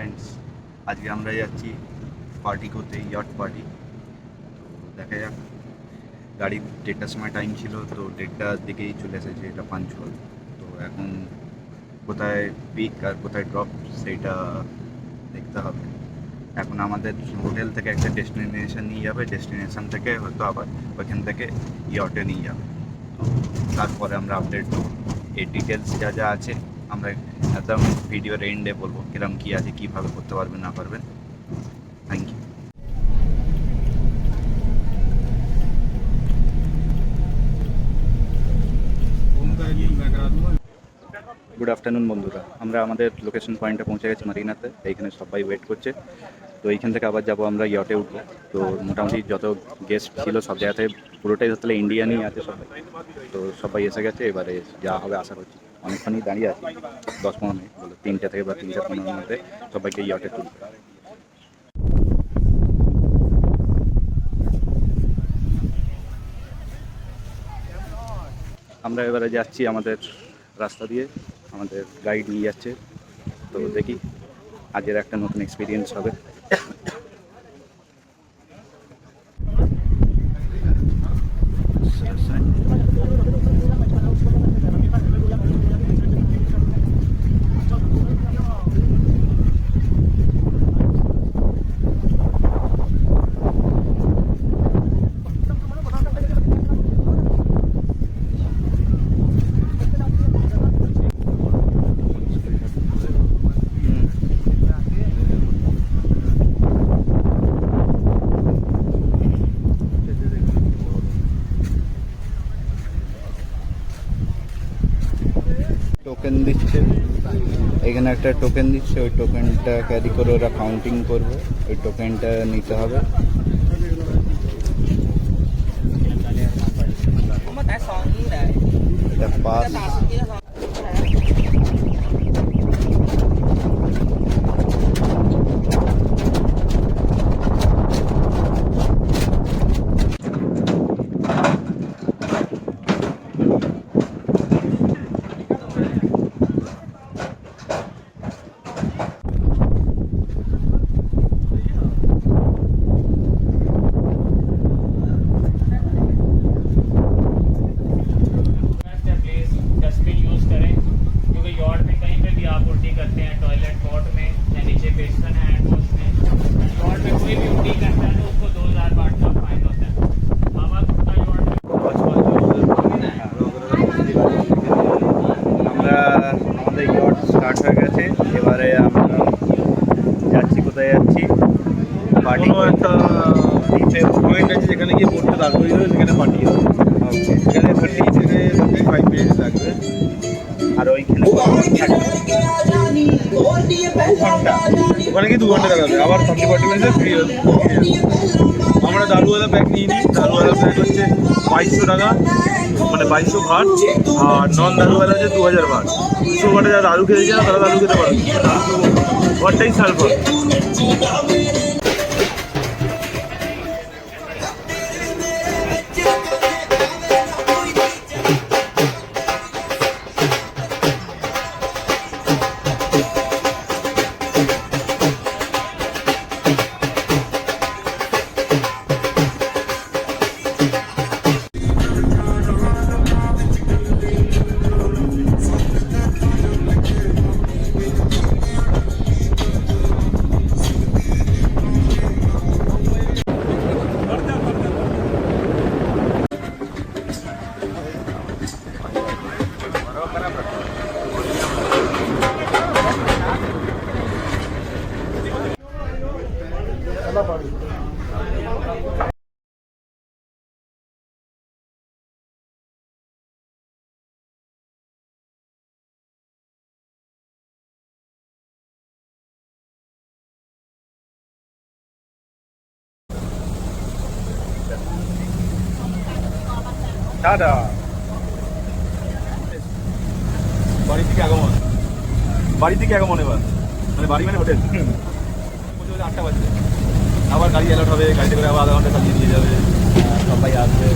Friends, আজকে আমরা যাচ্ছি পার্টি করতে, ইয়ট পার্টি। তো দেখা যাক, গাড়ির 1:30টার সময় টাইম ছিল, তো 1:30টার দিকেই চলে এসেছে, এটা পাঞ্চুয়াল। তো এখন কোথায় পিক আর কোথায় ড্রপ সেইটা দেখতে হবে। এখন আমাদের হোটেল থেকে একটা ডেস্টিনেশন নিয়ে যাবে, ডেস্টিনেশন থেকে হয়তো আবার ওইখান থেকে ইয়টে নিয়ে যাবে। তো তারপরে আমরা আপডেট করব, এই ডিটেলস যা যা আছে আমরা একদম ভিডিওর এন্ডে বলবো, কিরম কী আছে, কীভাবে করতে পারবেন না পারবেন। Thank you. গুড আফটারনুন বন্ধুরা, আমরা আমাদের লোকেশন পয়েন্টে পৌঁছে গেছি মারিনাতে। এইখানে সবাই ওয়েট করছে। তো এইখান থেকে আবার যাবো আমরা ইয়টে উঠবো। তো মোটামুটি যত গেস্ট ছিল সব জায়গাতে পুরোটাই তাহলে ইন্ডিয়ানই আছে সবাই। তো সবাই এসে গেছে, এবারে যা হবে আশা করছি। অনেকক্ষণই দাঁড়িয়ে আছি, 10-15 মিনিট বলো, 3টে থেকে বা 3:15-র মধ্যে সবাইকে ইয়টে তুলবে। আমরা এবারে যাচ্ছি আমাদের রাস্তা দিয়ে, আমাদের গাইড নিয়ে যাচ্ছে। তো দেখি আজের একটা নতুন এক্সপিরিয়েন্স হবে। টোকেন দিচ্ছে, এখানে একটা টোকেন দিচ্ছে, ওই টোকেনটা ক্যারি করে ওরা কাউন্টিং করবে, ওই টোকেনটা নিতে হবে। এটা পাস। আমাদের ইয়ট স্টার্ট হয়ে গেছে, এবারে আমরা যাচ্ছি, কোথায় যাচ্ছি? পার্টি একটা দ্বীপের পয়েন্ট আছে, যেখানে গিয়ে বোটটা দাঁড় করিয়ে দেবে, সেখানে পাঠিয়ে দেবে। ওকে, সেখানে 35 মিনিট লাগবে। আর ওইখানে ওখানে কি 2 ঘন্টা লাগাবে, আবার 40 মিনিটে ফ্রি হবে। আমরা দারুওয়ালা প্যাক নিয়ে নিই। দারুওয়ালা প্যাক হচ্ছে 2200 টাকা, মানে 2200 ভাট। আর নন দারুওয়ালা হচ্ছে 2000 ভাট। 200 ভাটে যারা দারু খেতে চায় তারা দারু খেতে পারে, ভাটটাই সালফার। টাটা। বাড়ি থেকে আগমন, বাড়ি থেকে আগমন এবার, মানে বাড়ি মানে হোটেল। 8টা বাজবে, আবার গাড়ি অ্যালার্ট হবে, গাড়িতে করে আবার আধা ঘন্টা চালিয়ে নিয়ে যাবে, সবাই আসবে।